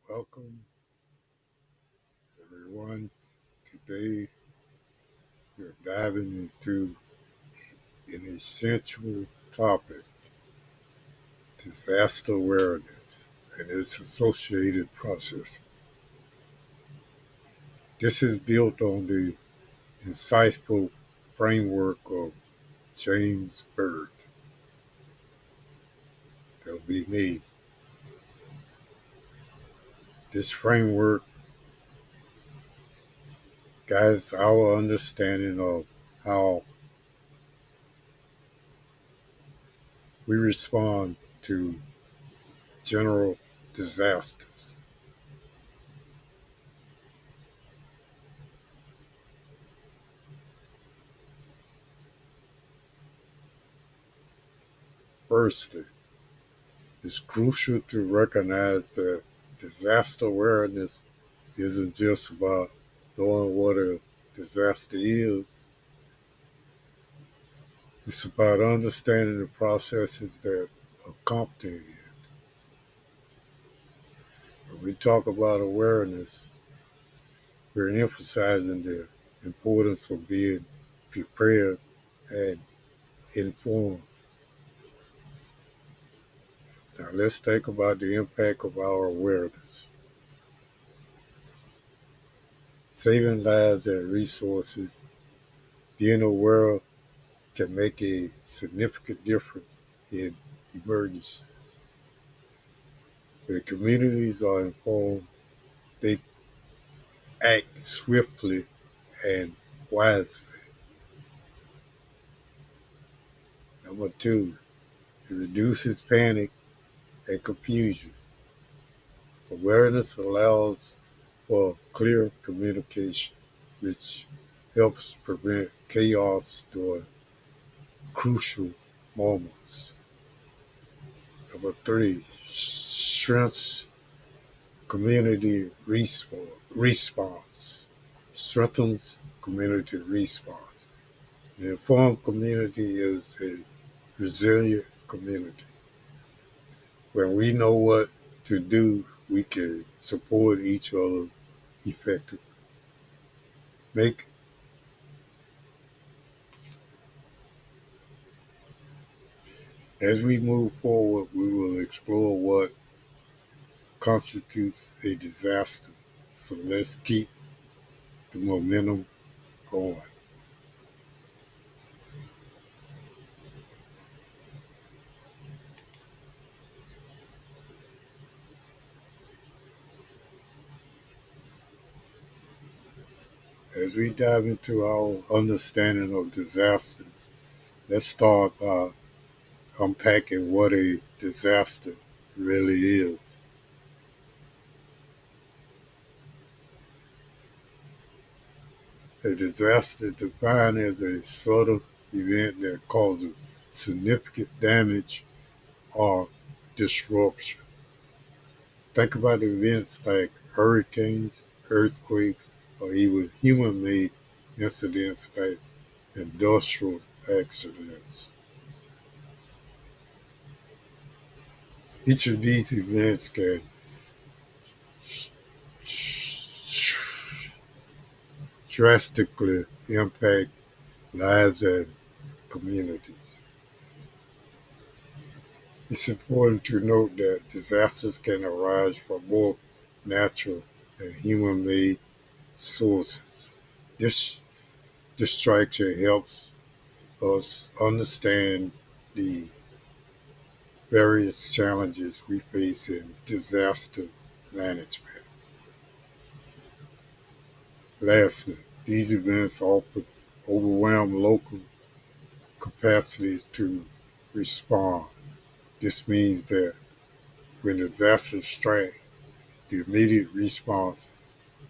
Welcome, everyone. Today, we're diving into an essential topic, disaster awareness and its associated processes. This is built on the insightful framework of James Bird. That'll be me. This framework guides our understanding of how we respond to general disasters. Firstly, it's crucial to recognize that disaster awareness isn't just about knowing what a disaster is, it's about understanding the processes that accompany it. When we talk about awareness, we're emphasizing the importance of being prepared and informed. Now, let's think about the impact of our awareness. Saving lives and resources, being aware can make a significant difference in emergencies. When communities are informed, they act swiftly and wisely. Number two, it reduces panic and confusion. Awareness allows for clear communication, which helps prevent chaos during crucial moments. Number three, strengths community response. Strengthens community response. An informed community is a resilient community. When we know what to do, we can support each other effectively. Make As we move forward, we will explore what constitutes a disaster. So let's keep the momentum going. As we dive into our understanding of disasters, let's start by unpacking what a disaster really is. A disaster defined as a sudden event that causes significant damage or disruption. Think about events like hurricanes, earthquakes, or even human-made incidents like industrial accidents. Each of these events can drastically impact lives and communities. It's important to note that disasters can arise from both natural and human-made sources. This, this structure helps us understand the various challenges we face in disaster management. Lastly, these events often overwhelm local capacities to respond. This means that when disasters strike, the immediate response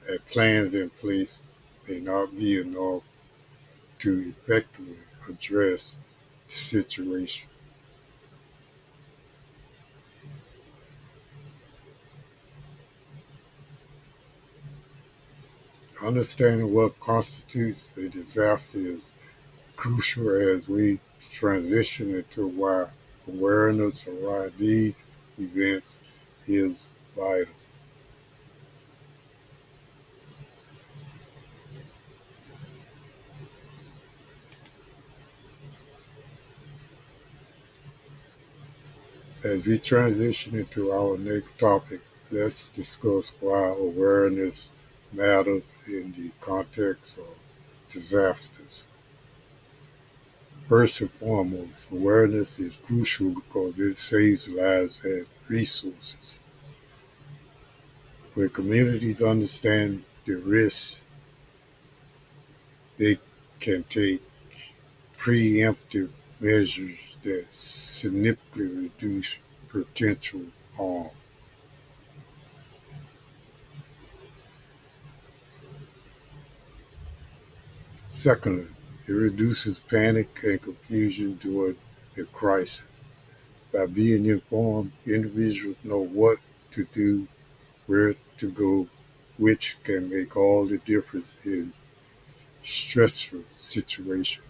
and plans in place may not be enough to effectively address the situation. Understanding what constitutes a disaster is crucial as we transition into why awareness around these events is vital. As we transition into our next topic, let's discuss why awareness matters in the context of disasters. First and foremost, awareness is crucial because it saves lives and resources. When communities understand the risks, they can take preemptive measures that significantly reduce potential harm. Secondly, it reduces panic and confusion during a crisis. By being informed, individuals know what to do, where to go, which can make all the difference in stressful situations.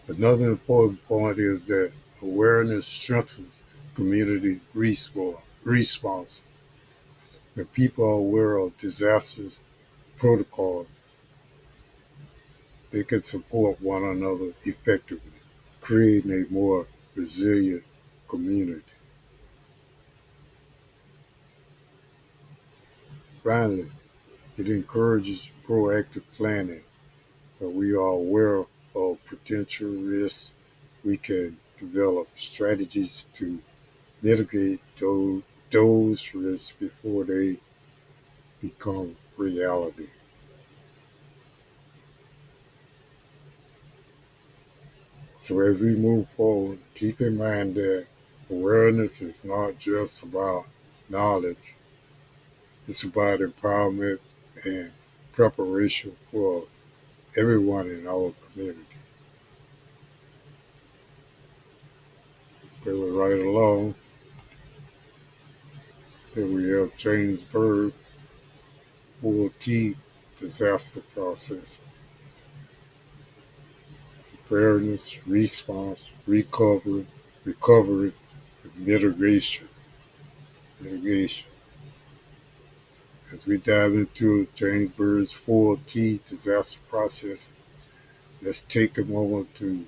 Another important point is that awareness strengthens community responses. When people are aware of disaster protocols, they can support one another effectively, creating a more resilient community. Finally, it encourages proactive planning. When we are aware of potential risks, we can develop strategies to mitigate those risks before they become reality. So as we move forward, keep in mind that awareness is not just about knowledge, it's about empowerment and preparation for everyone in our community. Going right along, here we have James Byrd, 4T disaster processes: preparedness, response, recovery, and mitigation. Mitigation. As we dive into James Byrd's 4T disaster process, let's take a moment to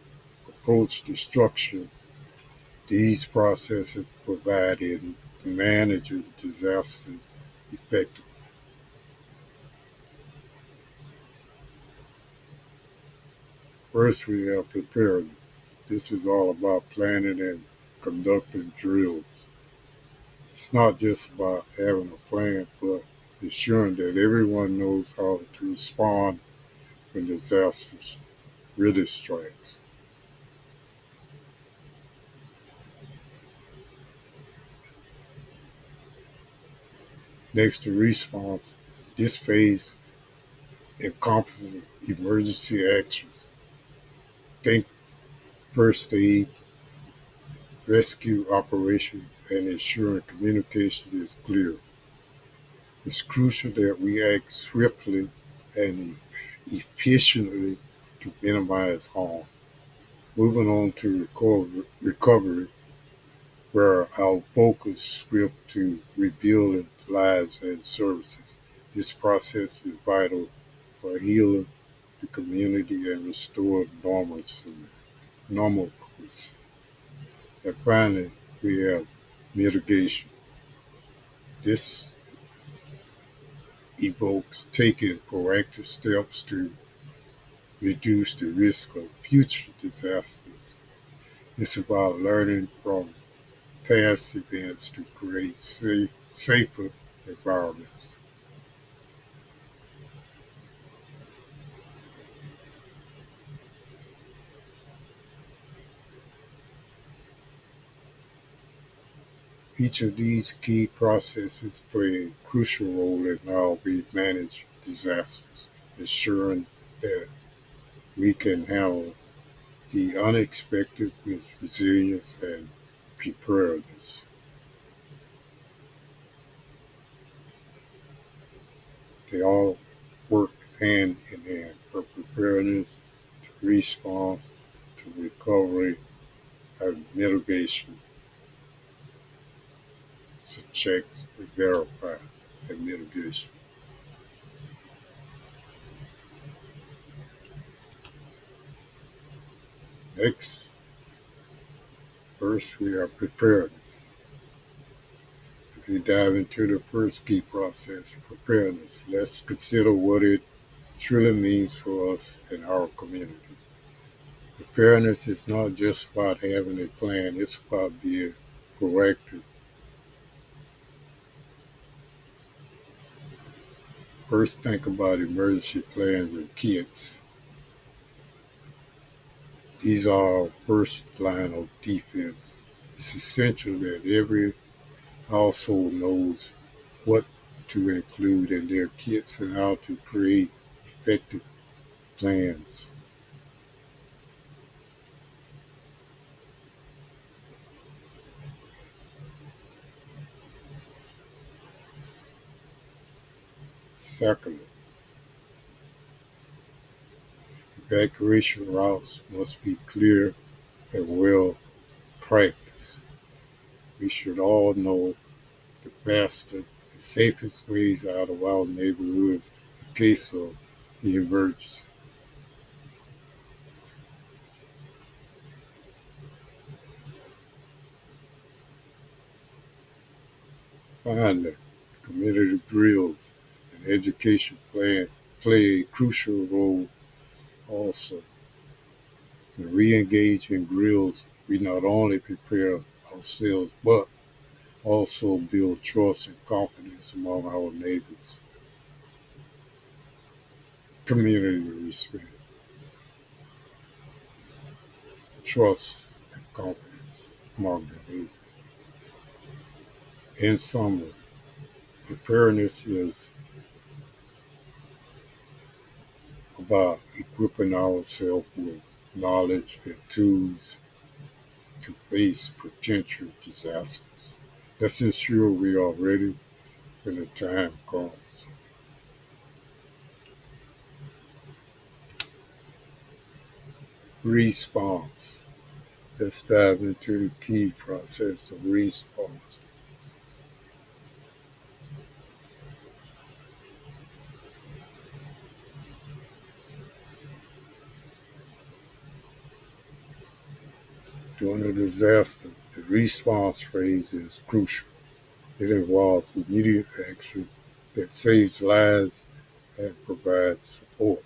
approach the structure these processes provide in managing disasters effectively. First, we have preparedness. This is all about planning and conducting drills. It's not just about having a plan, but ensuring that everyone knows how to respond when disasters really strikes. Next, the response. This phase encompasses emergency actions. Think first aid, rescue operations, and ensuring communication is clear. It's crucial that we act swiftly and efficiently to minimize harm. Moving on to recovery, where our focus shifts to rebuilding lives and services. This process is vital for healing the community and restore normalcy. Normalcy. And finally, we have mitigation. This evokes taking proactive steps to reduce the risk of future disasters. It's about learning from past events to create safer environments. Each of these key processes play a crucial role in how we manage disasters, ensuring that we can handle the unexpected with resilience and preparedness. They all work hand in hand, from preparedness to response to recovery and mitigation to check and verify and mitigation. Next, first we have preparedness. As we dive into the first key process, preparedness, let's consider what it truly means for us in our communities. Preparedness is not just about having a plan, it's about being proactive. First, think about emergency plans and kits. These are our first line of defense. It's essential that every household knows what to include in their kits and how to create effective plans. Secondly, evacuation routes must be clear and well practiced. We should all know the fastest and safest ways out of our neighborhoods in case of the emergency. Finally, community drills and education plan play a crucial role also. When we engage in drills, we not only prepare ourselves but also build trust and confidence among our neighbors. Community respect, trust, and confidence among the neighbors. In summary, preparedness is about equipping ourselves with knowledge and tools to face potential disasters. Let's ensure we are ready when the time comes. Response. Let's dive into the key process of response. During a disaster, the response phase is crucial. It involves immediate action that saves lives and provides support.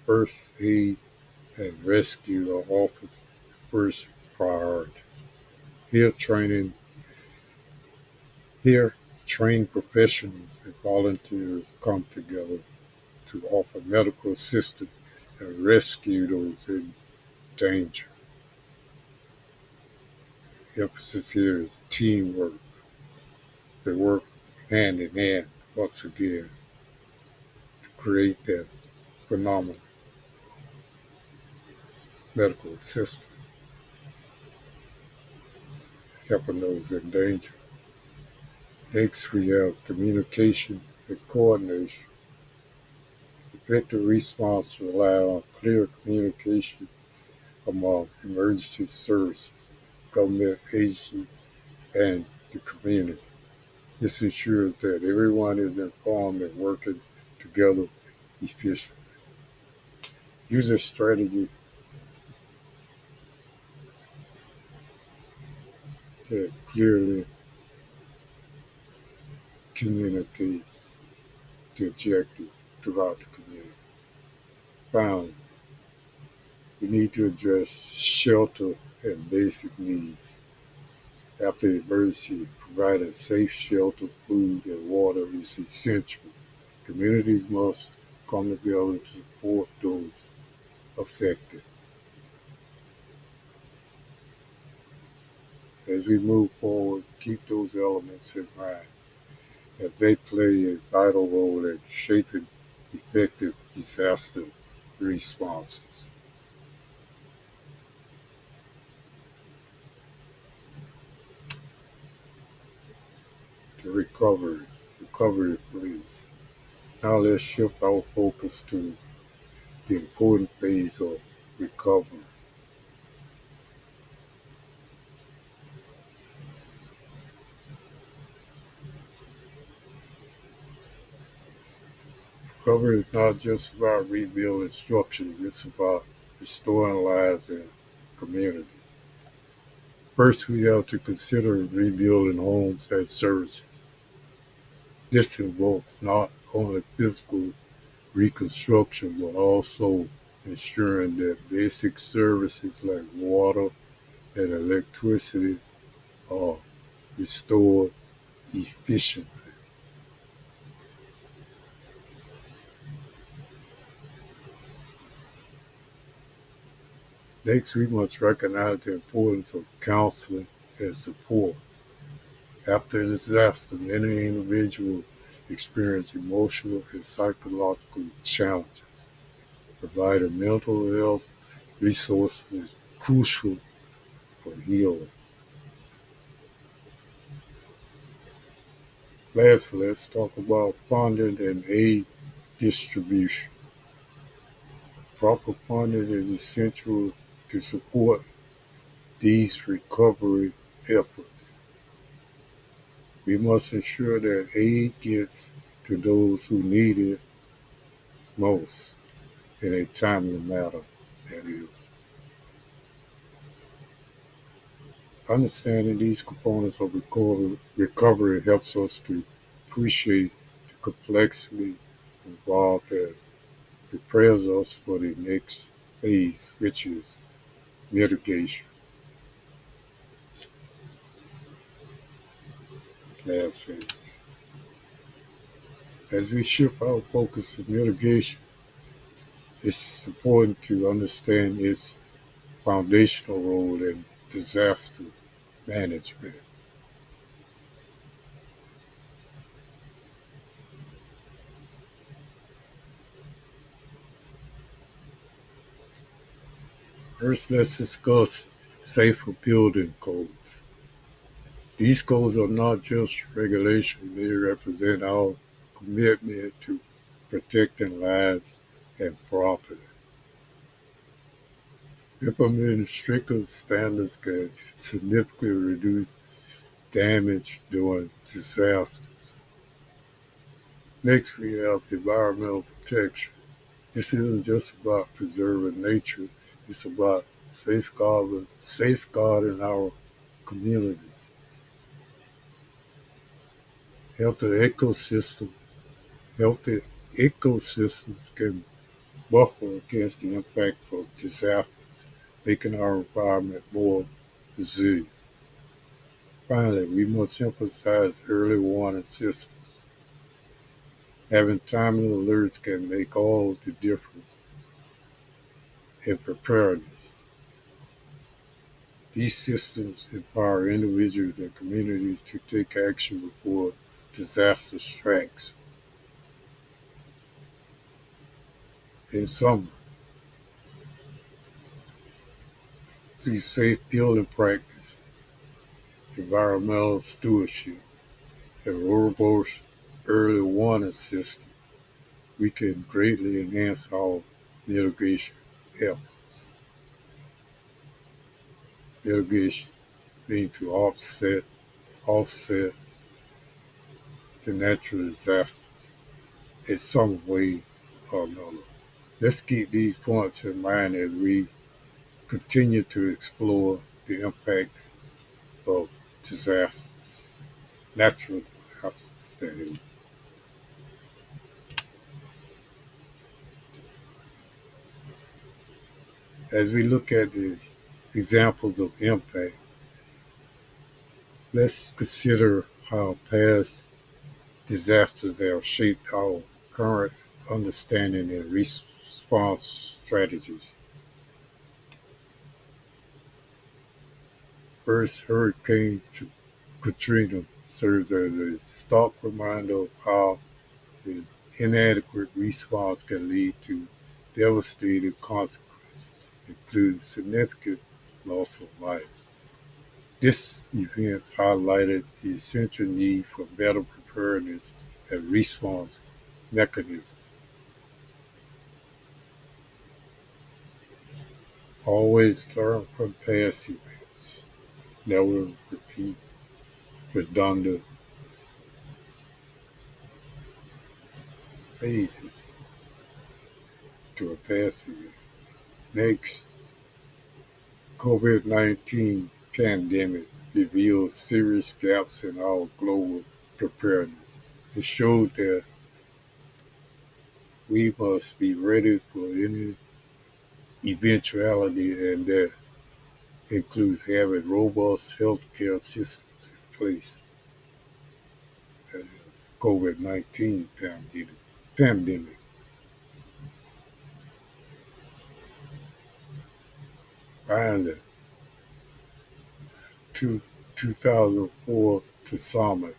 First aid and rescue are often first priorities. Here, training, here, trained professionals and volunteers come together to offer medical assistance and rescue those in danger. The emphasis here is teamwork. They work hand in hand once again to create that phenomenal medical assistance, helping those in danger. Next, we have communication and coordination. Effective response rely on clear communication among emergency services, government agencies, and the community. This ensures that everyone is informed and working together efficiently. Use a strategy that clearly communicates the objective throughout the community. Finally, we need to address shelter and basic needs. After the emergency, providing safe shelter, food, and water is essential. Communities must come together to support those affected. As we move forward, keep those elements in mind as they play a vital role in shaping effective disaster responses. The recovery phase. Now let's shift our focus to the important phase of recovery. Recovery is not just about rebuilding structures, it's about restoring lives and communities. First, we have to consider rebuilding homes and services. This involves not only physical reconstruction, but also ensuring that basic services like water and electricity are restored efficiently. Next, we must recognize the importance of counseling and support. After a disaster, many individuals experience emotional and psychological challenges. Providing mental health resources is crucial for healing. Lastly, let's talk about funding and aid distribution. Proper funding is essential to support these recovery efforts. We must ensure that aid gets to those who need it most in a timely manner, that is. Understanding these components of recovery helps us to appreciate the complexity involved and prepares us for the next phase, which is mitigation. Last phase. As we shift our focus to mitigation, it's important to understand its foundational role in disaster management. First, let's discuss safer building codes. These codes are not just regulations, they represent our commitment to protecting lives and property. Implementing stricter standards can significantly reduce damage during disasters. Next, we have environmental protection. This isn't just about preserving nature, it's about safeguarding our communities. Healthy ecosystem, healthy ecosystems can buffer against the impact of disasters, making our environment more resilient. Finally, we must emphasize early warning systems. Having timely alerts can make all the difference in preparedness. These systems empower individuals and communities to take action before disaster strikes. In sum, through safe building practice, environmental stewardship, and robust early warning system, we can greatly enhance our mitigation efforts. Mitigation means to offset the natural disasters in some way or another. Let's keep these points in mind as we continue to explore the impacts of disasters, natural disasters, that is. As we look at the examples of impact, let's consider how past disasters have shaped our current understanding and response strategies. First, Hurricane Katrina serves as a stark reminder of how an inadequate response can lead to devastating consequences, including significant loss of life. This event highlighted the essential need for better preparedness and response mechanisms. Always learn from past events. Never repeat redundant phases to a past event. Next, COVID-19 pandemic revealed serious gaps in our global preparedness. It showed that we must be ready for any eventuality, and that includes having robust healthcare systems in place. That is COVID-19 pandemic. Finally, two, 2004 to summit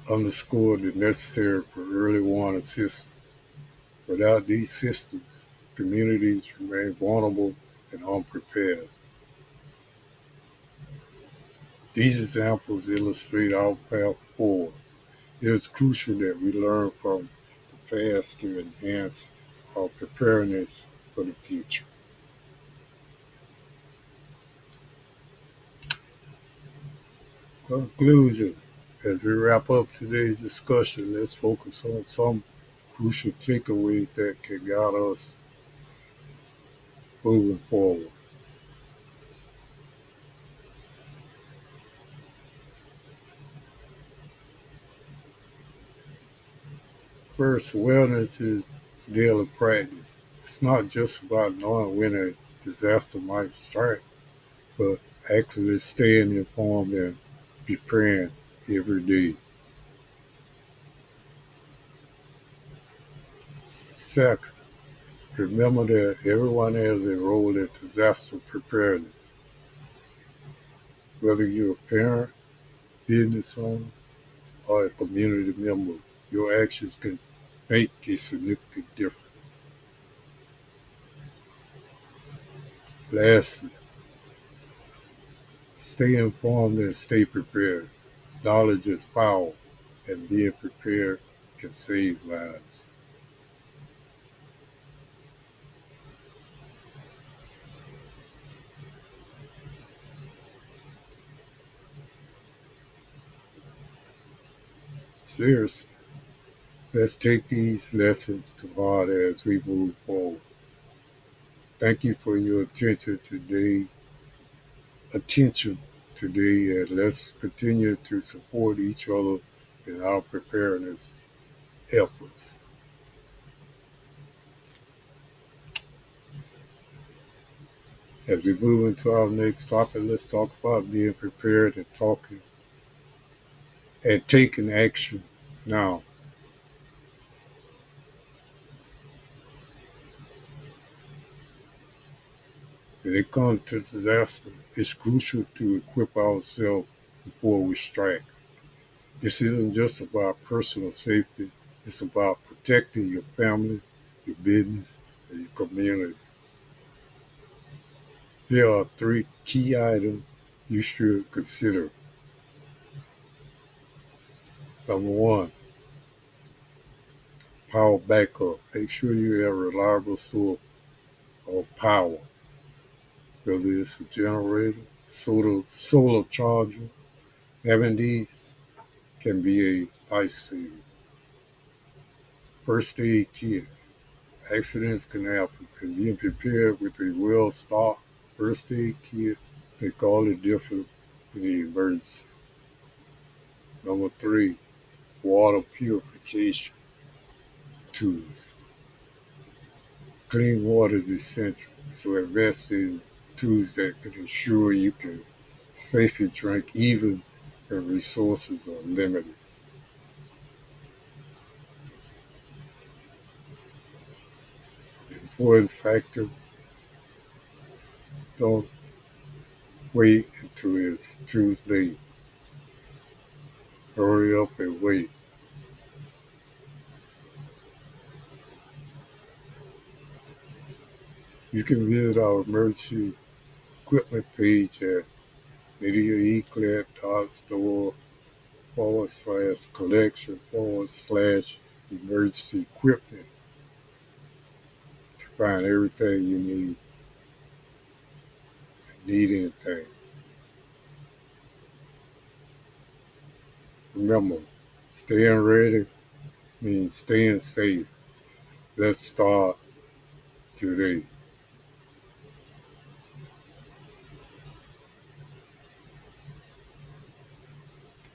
underscored the necessary for early warning systems. Without these systems, communities remain vulnerable and unprepared. These examples illustrate our path forward. It is crucial that we learn from the past to enhance our preparedness for the future. Conclusion. As we wrap up today's discussion, let's focus on some crucial takeaways that can guide us moving forward. First, awareness is daily practice. It's not just about knowing when a disaster might strike, but actually staying informed and preparing every day. Second, remember that everyone has a role in disaster preparedness. Whether you're a parent, business owner, or a community member, your actions can make a significant difference. Lastly, stay informed and stay prepared. Knowledge is power, and being prepared can save lives. Seriously, let's take these lessons to heart as we move forward. Thank you for your attention today, and let's continue to support each other in our preparedness efforts. As we move into our next topic, let's talk about being prepared and talking and taking action now. When it comes to disaster, it's crucial to equip ourselves before we strike. This isn't just about personal safety, it's about protecting your family, your business, and your community. Here are three key items you should consider. Number one, power backup. Make sure you have a reliable source of power, whether it's a generator, solar charger. Having these can be a lifesaver. First aid kits. Accidents can happen, and being prepared with a well-stocked first aid kit make all the difference in the emergency. Number three, water purification tools. Clean water is essential, so invest in tools that can ensure you can safely drink even when resources are limited. The important factor, don't wait until it's too late. Hurry up and wait. You can visit our emergency equipment page at MediaEclat.Store /collection/ emergency equipment to find everything you need anything. Remember, staying ready means staying safe. Let's start today.